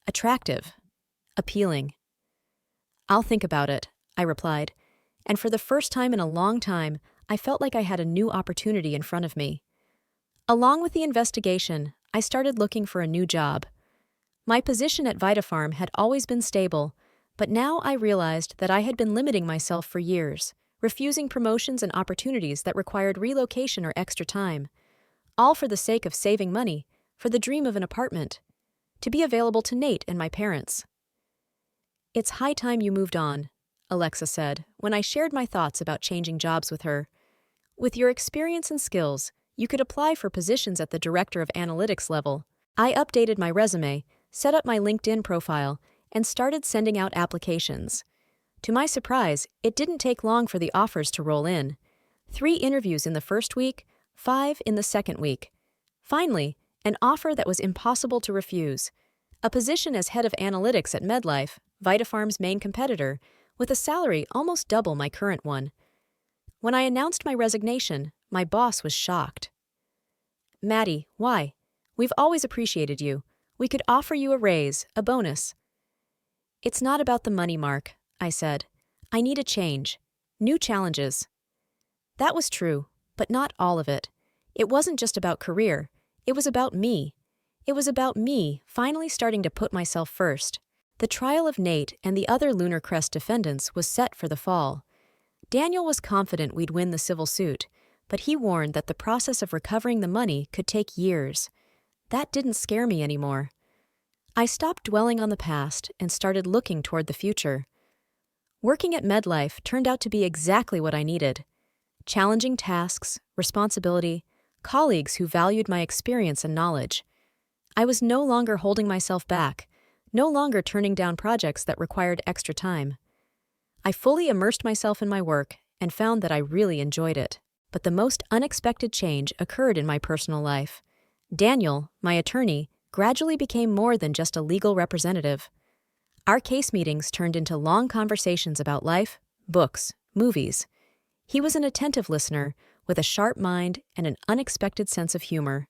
attractive, appealing. "I'll think about it," I replied, and for the first time in a long time, I felt like I had a new opportunity in front of me. Along with the investigation, I started looking for a new job. My position at VitaPharm had always been stable, but now I realized that I had been limiting myself for years, refusing promotions and opportunities that required relocation or extra time, all for the sake of saving money, for the dream of an apartment, to be available to Nate and my parents. "It's high time you moved on," Alexa said when I shared my thoughts about changing jobs with her. "With your experience and skills, you could apply for positions at the Director of Analytics level." I updated my resume, set up my LinkedIn profile, and started sending out applications. To my surprise, it didn't take long for the offers to roll in. 3 interviews in the first week, 5 in the second week. Finally, an offer that was impossible to refuse. A position as head of analytics at MedLife, VitaPharm's main competitor, with a salary almost double my current one. When I announced my resignation, my boss was shocked. "Maddie, why? We've always appreciated you. We could offer you a raise, a bonus." "It's not about the money, Mark," I said. "I need a change. New challenges." That was true, but not all of it. It wasn't just about career. It was about me. It was about me finally starting to put myself first. The trial of Nate and the other Lunar Crest defendants was set for the fall. Daniel was confident we'd win the civil suit, but he warned that the process of recovering the money could take years. That didn't scare me anymore. I stopped dwelling on the past and started looking toward the future. Working at MedLife turned out to be exactly what I needed. Challenging tasks, responsibility, colleagues who valued my experience and knowledge. I was no longer holding myself back, no longer turning down projects that required extra time. I fully immersed myself in my work and found that I really enjoyed it. But the most unexpected change occurred in my personal life. Daniel, my attorney, gradually became more than just a legal representative. Our case meetings turned into long conversations about life, books, movies. He was an attentive listener with a sharp mind and an unexpected sense of humor.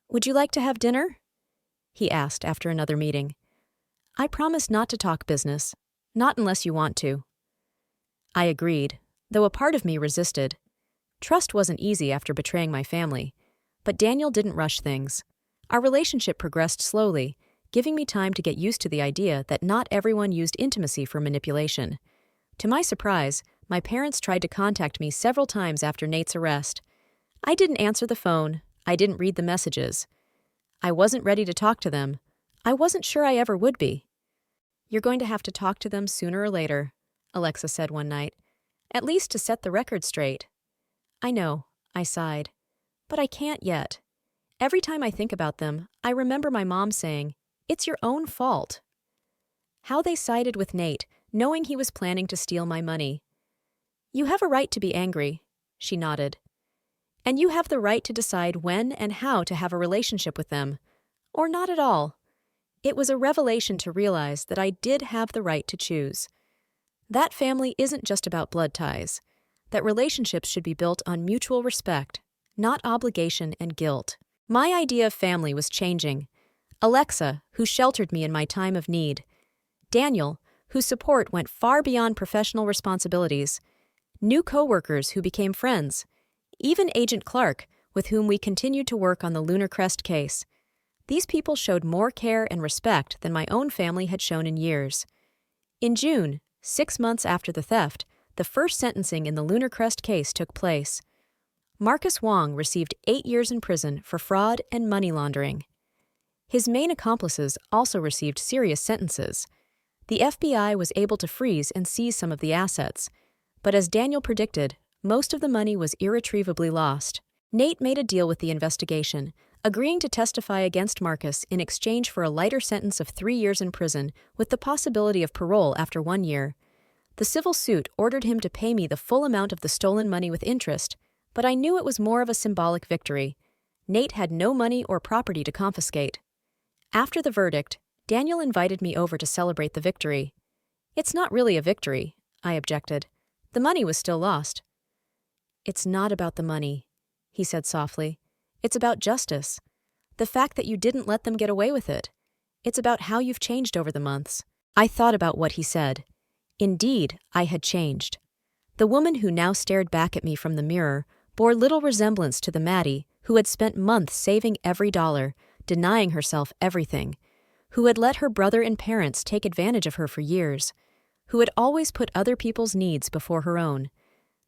"Would you like to have dinner?" he asked after another meeting. I promised not to talk business, not unless you want to. I agreed, though a part of me resisted. Trust wasn't easy after betraying my family, but Daniel didn't rush things. Our relationship progressed slowly, giving me time to get used to the idea that not everyone used intimacy for manipulation. To my surprise, my parents tried to contact me several times after Nate's arrest. I didn't answer the phone. I didn't read the messages. I wasn't ready to talk to them. I wasn't sure I ever would be. "You're going to have to talk to them sooner or later," Alexa said one night. "At least to set the record straight." "I know," I sighed. "But I can't yet. Every time I think about them, I remember my mom saying, 'It's your own fault.'" How they sided with Nate, knowing he was planning to steal my money. "You have a right to be angry," she nodded. "And you have the right to decide when and how to have a relationship with them. Or not at all." It was a revelation to realize that I did have the right to choose. That family isn't just about blood ties. That relationships should be built on mutual respect, not obligation and guilt. My idea of family was changing. Alexa, who sheltered me in my time of need. Daniel, whose support went far beyond professional responsibilities. New coworkers who became friends. Even Agent Clark, with whom we continued to work on the Lunar Crest case. These people showed more care and respect than my own family had shown in years. In June, 6 months after the theft, the first sentencing in the Lunar Crest case took place. Marcus Wong received 8 years in prison for fraud and money laundering. His main accomplices also received serious sentences. The FBI was able to freeze and seize some of the assets, but as Daniel predicted, most of the money was irretrievably lost. Nate made a deal with the investigation, agreeing to testify against Marcus in exchange for a lighter sentence of 3 years in prison with the possibility of parole after 1 year. The civil suit ordered him to pay me the full amount of the stolen money with interest, but I knew it was more of a symbolic victory. Nate had no money or property to confiscate. After the verdict, Daniel invited me over to celebrate the victory. "It's not really a victory," I objected. "The money was still lost." "It's not about the money," he said softly. "It's about justice. The fact that you didn't let them get away with it. It's about how you've changed over the months." I thought about what he said. Indeed, I had changed. The woman who now stared back at me from the mirror bore little resemblance to the Maddie who had spent months saving every dollar, denying herself everything, who had let her brother and parents take advantage of her for years, who had always put other people's needs before her own.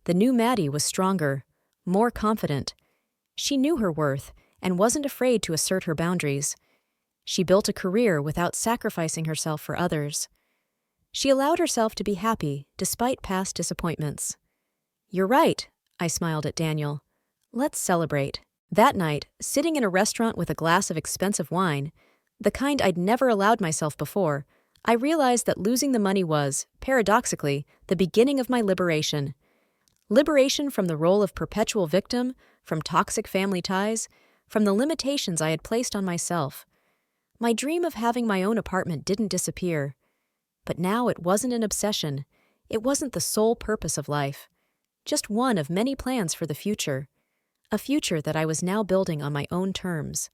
The new Maddie was stronger, more confident. She knew her worth and wasn't afraid to assert her boundaries. She built a career without sacrificing herself for others. She allowed herself to be happy despite past disappointments. "You're right," I smiled at Daniel. "Let's celebrate." That night, sitting in a restaurant with a glass of expensive wine, the kind I'd never allowed myself before, I realized that losing the money was, paradoxically, the beginning of my liberation. Liberation from the role of perpetual victim, from toxic family ties, from the limitations I had placed on myself. My dream of having my own apartment didn't disappear. But now it wasn't an obsession. It wasn't the sole purpose of life. Just one of many plans for the future. A future that I was now building on my own terms.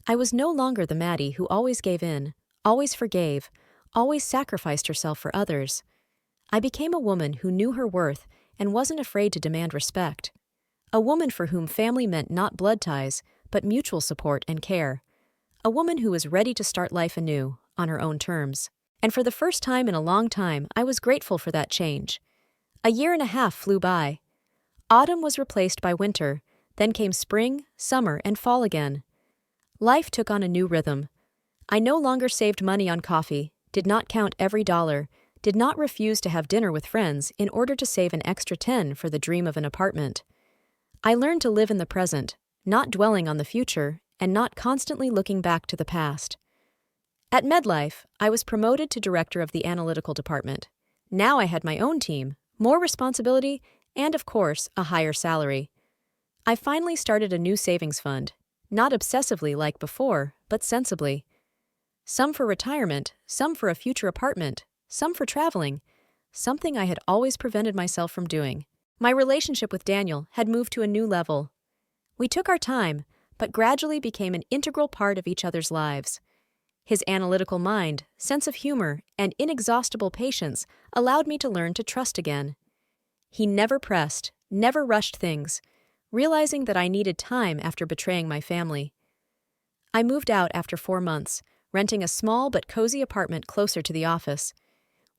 I was no longer the Maddie who always gave in, always forgave, always sacrificed herself for others. I became a woman who knew her worth and wasn't afraid to demand respect. A woman for whom family meant not blood ties, but mutual support and care. A woman who was ready to start life anew, on her own terms. And for the first time in a long time, I was grateful for that change. A year and a half flew by. Autumn was replaced by winter, then came spring, summer, and fall again. Life took on a new rhythm. I no longer saved money on coffee, did not count every dollar, did not refuse to have dinner with friends in order to save an extra 10 for the dream of an apartment. I learned to live in the present, not dwelling on the future, and not constantly looking back to the past. At MedLife, I was promoted to director of the analytical department. Now I had my own team, more responsibility, and of course, a higher salary. I finally started a new savings fund, not obsessively like before, but sensibly. Some for retirement, some for a future apartment, some for traveling, something I had always prevented myself from doing. My relationship with Daniel had moved to a new level. We took our time, but gradually became an integral part of each other's lives. His analytical mind, sense of humor, and inexhaustible patience allowed me to learn to trust again. He never pressed, never rushed things, realizing that I needed time after betraying my family. I moved out after 4 months, renting a small but cozy apartment closer to the office.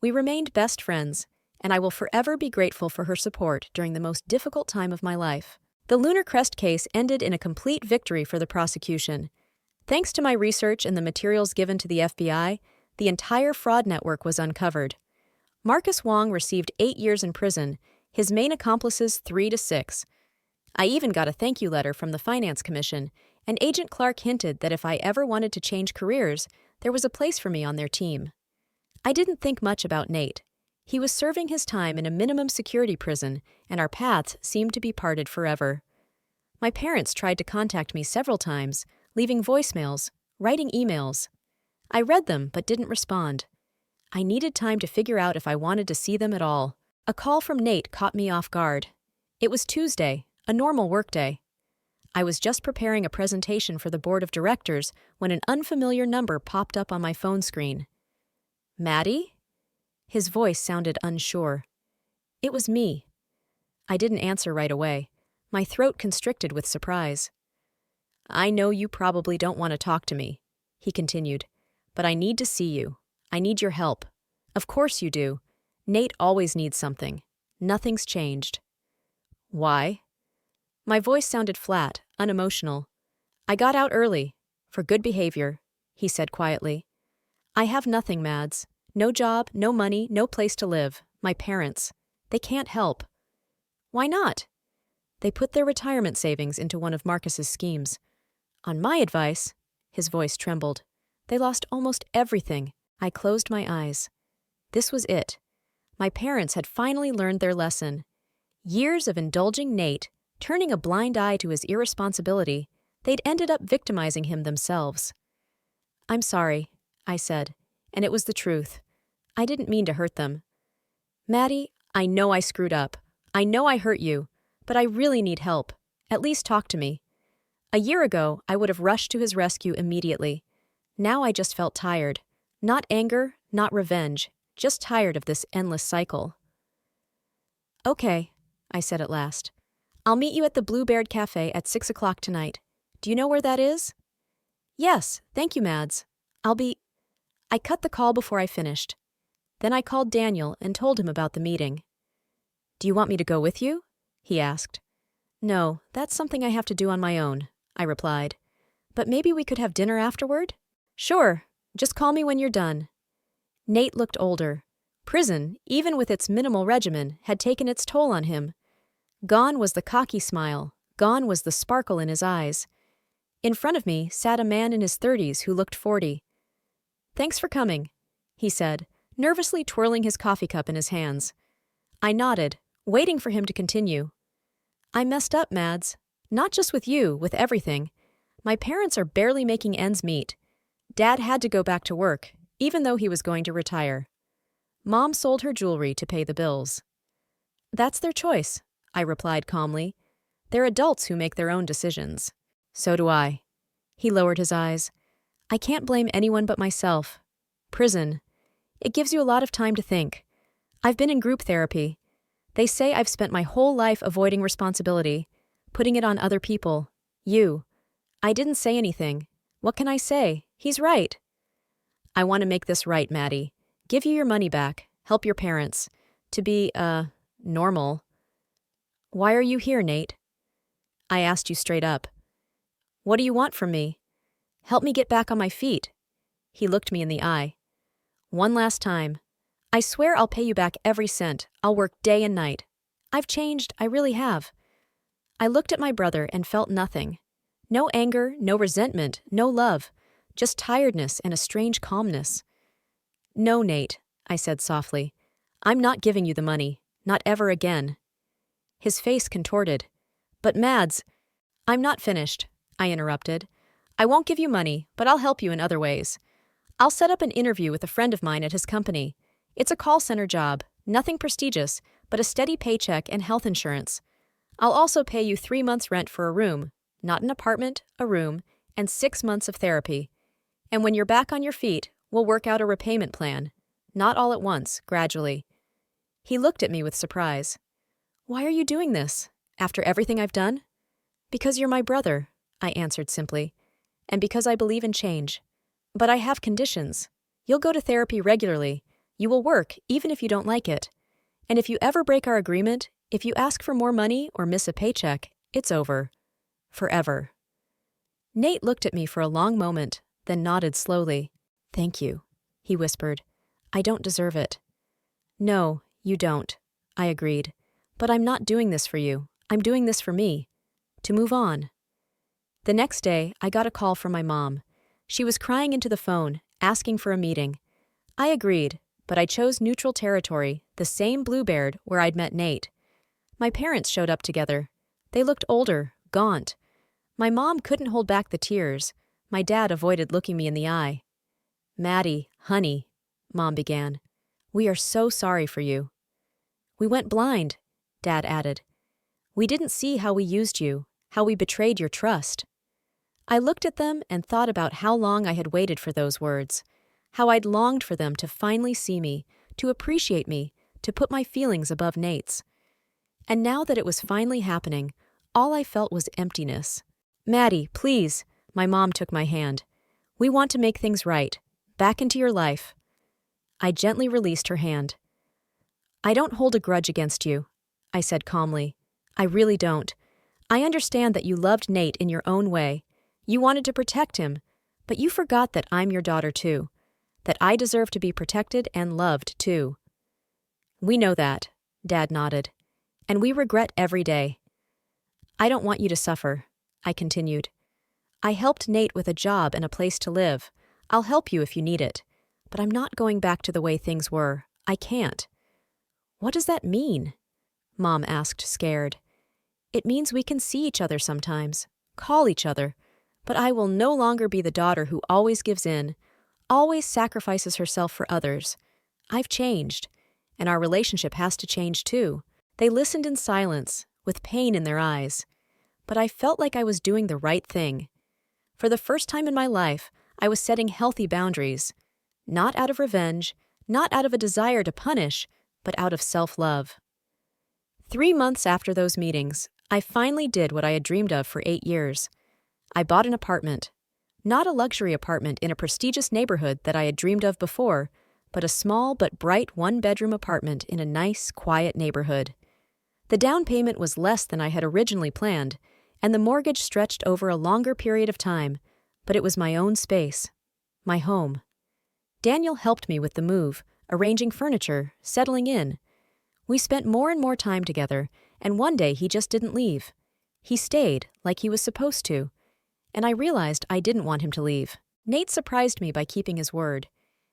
We remained best friends, and I will forever be grateful for her support during the most difficult time of my life. The Lunar Crest case ended in a complete victory for the prosecution. Thanks to my research and the materials given to the FBI, the entire fraud network was uncovered. Marcus Wong received 8 years in prison, his main accomplices 3 to 6. I even got a thank you letter from the Finance Commission, and Agent Clark hinted that if I ever wanted to change careers, there was a place for me on their team. I didn't think much about Nate. He was serving his time in a minimum security prison, and our paths seemed to be parted forever. My parents tried to contact me several times, leaving voicemails, writing emails. I read them but didn't respond. I needed time to figure out if I wanted to see them at all. A call from Nate caught me off guard. It was Tuesday, a normal workday. I was just preparing a presentation for the board of directors when an unfamiliar number popped up on my phone screen. Maddie? His voice sounded unsure. It was me. I didn't answer right away. My throat constricted with surprise. I know you probably don't want to talk to me, he continued, but I need to see you. I need your help. Of course you do. Nate always needs something. Nothing's changed. Why? My voice sounded flat, unemotional. I got out early, for good behavior, he said quietly. I have nothing, Mads. No job, no money, no place to live. My parents. They can't help. Why not? They put their retirement savings into one of Marcus's schemes. On my advice, his voice trembled. They lost almost everything. I closed my eyes. This was it. My parents had finally learned their lesson. Years of indulging Nate, turning a blind eye to his irresponsibility, they'd ended up victimizing him themselves. I'm sorry, I said, and it was the truth. I didn't mean to hurt them. Maddie, I know I screwed up. I know I hurt you, but I really need help. At least talk to me. A year ago, I would have rushed to his rescue immediately. Now I just felt tired. Not anger, not revenge, just tired of this endless cycle. Okay, I said at last. I'll meet you at the Bluebird Cafe at 6 o'clock tonight. Do you know where that is? Yes, thank you, Mads. I cut the call before I finished. Then I called Daniel and told him about the meeting. Do you want me to go with you? He asked. No, that's something I have to do on my own, I replied. But maybe we could have dinner afterward? Sure, just call me when you're done. Nate looked older. Prison, even with its minimal regimen, had taken its toll on him. Gone was the cocky smile, gone was the sparkle in his eyes. In front of me sat a man in his 30s who looked 40. Thanks for coming, he said, nervously twirling his coffee cup in his hands. I nodded, waiting for him to continue. I messed up, Mads. Not just with you, with everything. My parents are barely making ends meet. Dad had to go back to work, even though he was going to retire. Mom sold her jewelry to pay the bills. That's their choice, I replied calmly. They're adults who make their own decisions. So do I. He lowered his eyes. I can't blame anyone but myself. Prison. It gives you a lot of time to think. I've been in group therapy. They say I've spent my whole life avoiding responsibility, putting it on other people. You. I didn't say anything. What can I say? He's right. I want to make this right, Maddie. Give you your money back. Help your parents. To be, normal. Why are you here, Nate? I asked you straight up. What do you want from me? Help me get back on my feet. He looked me in the eye. One last time. I swear I'll pay you back every cent. I'll work day and night. I've changed, I really have. I looked at my brother and felt nothing. No anger, no resentment, no love, just tiredness and a strange calmness. "No, Nate," I said softly. "I'm not giving you the money. Not ever again." His face contorted. "But Mads—" "I'm not finished," I interrupted. "I won't give you money, but I'll help you in other ways. I'll set up an interview with a friend of mine at his company. It's a call center job, nothing prestigious, but a steady paycheck and health insurance. I'll also pay you 3 months' rent for a room, not an apartment, a room, and 6 months of therapy. And when you're back on your feet, we'll work out a repayment plan. Not all at once, gradually." He looked at me with surprise. "Why are you doing this? After everything I've done?" "Because you're my brother," I answered simply, "and because I believe in change. But I have conditions. You'll go to therapy regularly. You will work, even if you don't like it. And if you ever break our agreement, if you ask for more money or miss a paycheck, it's over. Forever." Nate looked at me for a long moment, then nodded slowly. "Thank you," he whispered. "I don't deserve it." "No, you don't," I agreed. "But I'm not doing this for you. I'm doing this for me. To move on." The next day, I got a call from my mom. She was crying into the phone, asking for a meeting. I agreed, but I chose neutral territory, the same Bluebeard where I'd met Nate. My parents showed up together. They looked older, gaunt. My mom couldn't hold back the tears. My dad avoided looking me in the eye. "Maddie, honey," Mom began, "we are so sorry for you." "We went blind," Dad added. "We didn't see how we used you, how we betrayed your trust." I looked at them and thought about how long I had waited for those words, how I'd longed for them to finally see me, to appreciate me, to put my feelings above Nate's. And now that it was finally happening, all I felt was emptiness. "Maddie, please," my mom took my hand. "We want to make things right. Back into your life." I gently released her hand. "I don't hold a grudge against you," I said calmly. "I really don't. I understand that you loved Nate in your own way. You wanted to protect him, but you forgot that I'm your daughter too, that I deserve to be protected and loved too." "We know that," Dad nodded, "and we regret every day." "I don't want you to suffer," I continued. "I helped Nate with a job and a place to live. I'll help you if you need it. But I'm not going back to the way things were. I can't." "What does that mean?" Mom asked, scared. "It means we can see each other sometimes, call each other, but I will no longer be the daughter who always gives in, always sacrifices herself for others. I've changed, and our relationship has to change too." They listened in silence, with pain in their eyes. But I felt like I was doing the right thing. For the first time in my life, I was setting healthy boundaries. Not out of revenge, not out of a desire to punish, but out of self-love. 3 months after those meetings, I finally did what I had dreamed of for 8 years. I bought an apartment. Not a luxury apartment in a prestigious neighborhood that I had dreamed of before, but a small but bright one-bedroom apartment in a nice, quiet neighborhood. The down payment was less than I had originally planned, and the mortgage stretched over a longer period of time, but it was my own space, my home. Daniel helped me with the move, arranging furniture, settling in. We spent more and more time together, and one day he just didn't leave. He stayed, like he was supposed to, and I realized I didn't want him to leave. Nate surprised me by keeping his word.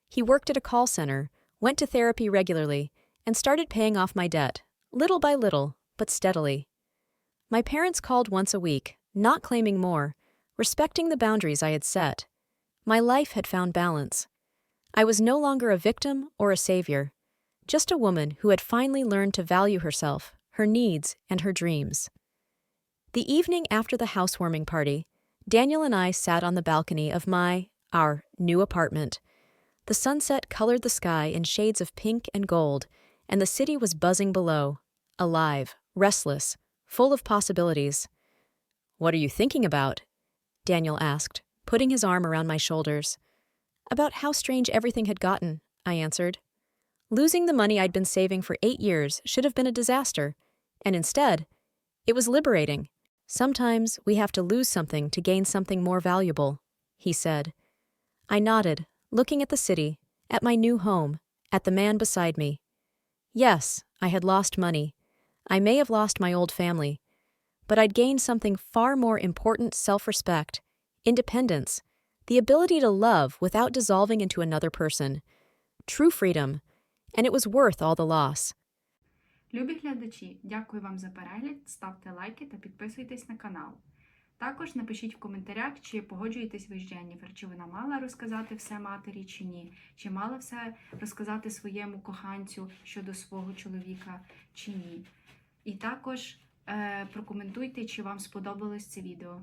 He worked at a call center, went to therapy regularly, and started paying off my debt, little by little, but steadily. My parents called once a week, not claiming more, respecting the boundaries I had set. My life had found balance. I was no longer a victim or a savior, just a woman who had finally learned to value herself, her needs, and her dreams. The evening after the housewarming party, Daniel and I sat on the balcony of our new apartment. The sunset colored the sky in shades of pink and gold, and the city was buzzing below, alive, restless, full of possibilities. "What are you thinking about?" Daniel asked, putting his arm around my shoulders. "About how strange everything had gotten," I answered. Losing the money I'd been saving for 8 years should have been a disaster, and instead, it was liberating. "Sometimes we have to lose something to gain something more valuable," he said. I nodded, looking at the city, at my new home, at the man beside me. Yes, I had lost money. I may have lost my old family. but I'd gained something far more important: self-respect, independence, the ability to love without dissolving into another person, true freedom, and it was worth all the loss. Любі глядачі, дякую вам за перегляд, ставте лайки та підписуйтесь на канал. Також напишіть в коментарях, чи погоджуєтесь ви з Дженніфер, чи вона мала розказати все матері, чи ні, чи мала все розказати своєму коханцю щодо свого чоловіка, чи ні. І також прокоментуйте, чи вам сподобалось це відео.